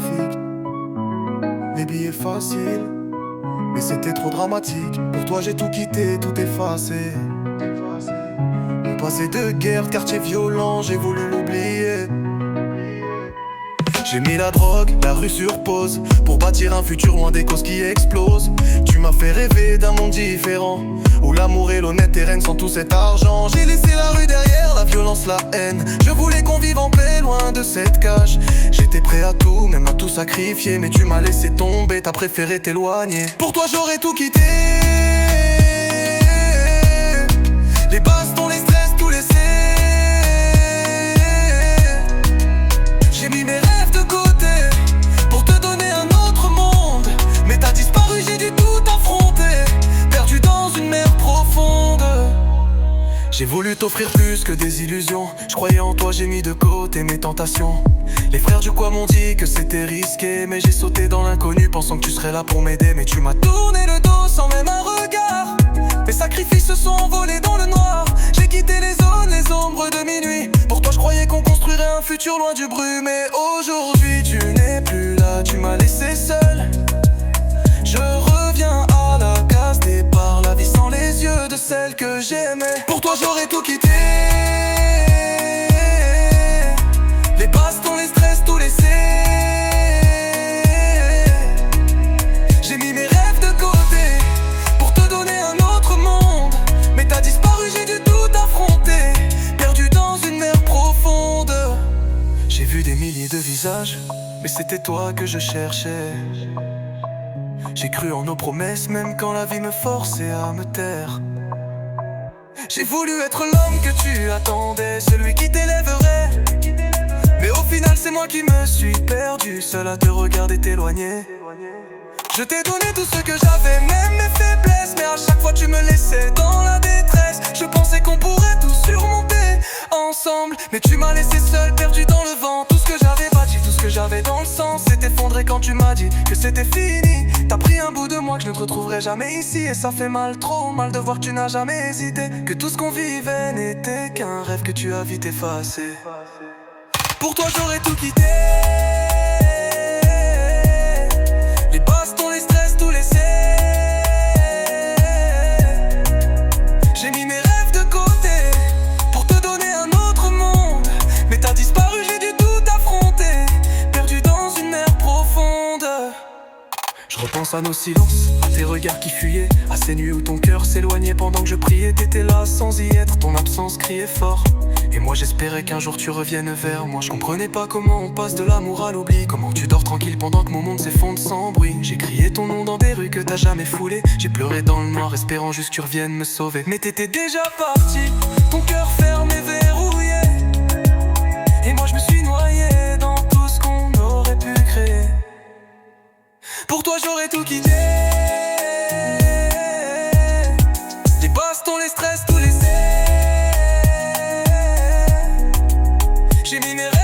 catastrophique. Les billets faciles, mais c'était trop dramatique. Pour toi j'ai tout quitté, tout effacé. On passait de guerre, quartier violent, j'ai voulu l'oublier. J'ai mis la drogue, la rue sur pause, pour bâtir un futur loin des causes qui explosent. Tu m'as fait rêver d'un monde différent, où l'amour et l'honnêteté règnent sans tout cet argent. J'ai laissé la rue derrière, la violence, la haine. Je voulais qu'on vive en paix, loin de cette cage. J'étais prêt à tout, même à tout sacrifier, mais tu m'as laissé tomber, t'as préféré t'éloigner. Pour toi j'aurais tout quitté, les bastons, les stress, tout laissé. J'ai mis mes rêves de côté pour te donner un autre monde, mais t'as disparu, j'ai dû tout affronter, perdu dans une mer profonde. J'ai voulu t'offrir plus que des illusions, je croyais en toi, j'ai mis de côté mes tentations. Les frères du coin m'ont dit que c'était risqué, mais j'ai sauté dans l'inconnu pensant que tu serais là pour m'aider. Mais tu m'as tourné le dos sans même un regard, mes sacrifices se sont envolés dans le noir. J'ai quitté les zones, les ombres de minuit. Pour toi je croyais qu'on construirait un futur loin du bruit, mais aujourd'hui tu n'es plus là, tu m'as laissé seul. Je reviens à la case départ, la vie sans les yeux de celle que j'aimais. Pour toi j'aurais tout quitté, les bastons, les stress, tout laissé. J'ai mis mes rêves de côté pour te donner un autre monde, mais t'as disparu, j'ai dû tout affronter, perdu dans une mer profonde. J'ai vu des milliers de visages, mais c'était toi que je cherchais. J'ai cru en nos promesses, même quand la vie me forçait à me taire. J'ai voulu être l'homme que tu attendais, celui qui t'élèverait, mais au final c'est moi qui me suis perdu, seul à te regarder t'éloigner. Je t'ai donné tout ce que j'avais, même mes faiblesses, mais à chaque fois tu me laissais dans la détresse. Je pensais qu'on pourrait tout surmonter ensemble, mais tu m'as laissé seul, perdu dans le vent. Tout ce que j'avais bâti, tout ce que j'avais dans le sang s'est effondré quand tu m'as dit que c'était fini. T'as pris un bout de moi que je ne te retrouverai jamais ici, et ça fait mal, trop mal de voir que tu n'as jamais hésité, que tout ce qu'on vivait n'était qu'un rêve que tu as vite effacé. Pour toi j'aurais tout quitté, les bastons, les stress, tout laissé. J'ai mis mes rêves de côté pour te donner un autre monde, mais t'as disparu, j'ai dû tout affronter, perdu dans une mer profonde. Je repense à nos silences, à tes regards qui fuyaient, à ces nuits où ton cœur s'éloignait pendant que je priais. T'étais là sans y être, ton absence criait fort, et moi j'espérais qu'un jour tu reviennes vers moi. Je comprenais pas comment on passe de l'amour à l'oubli, comment tu dors tranquille pendant que mon monde s'effondre sans bruit. J'ai crié ton nom dans des rues que t'as jamais foulées, j'ai pleuré dans le noir espérant juste que tu reviennes me sauver. Mais t'étais déjà parti, ton cœur fermé, verrouillé, et moi je me suis noyé dans tout ce qu'on aurait pu créer. Pour toi j'aurais tout quitté, les bastons, les stress, tout laissé. J'ai mis mes rêves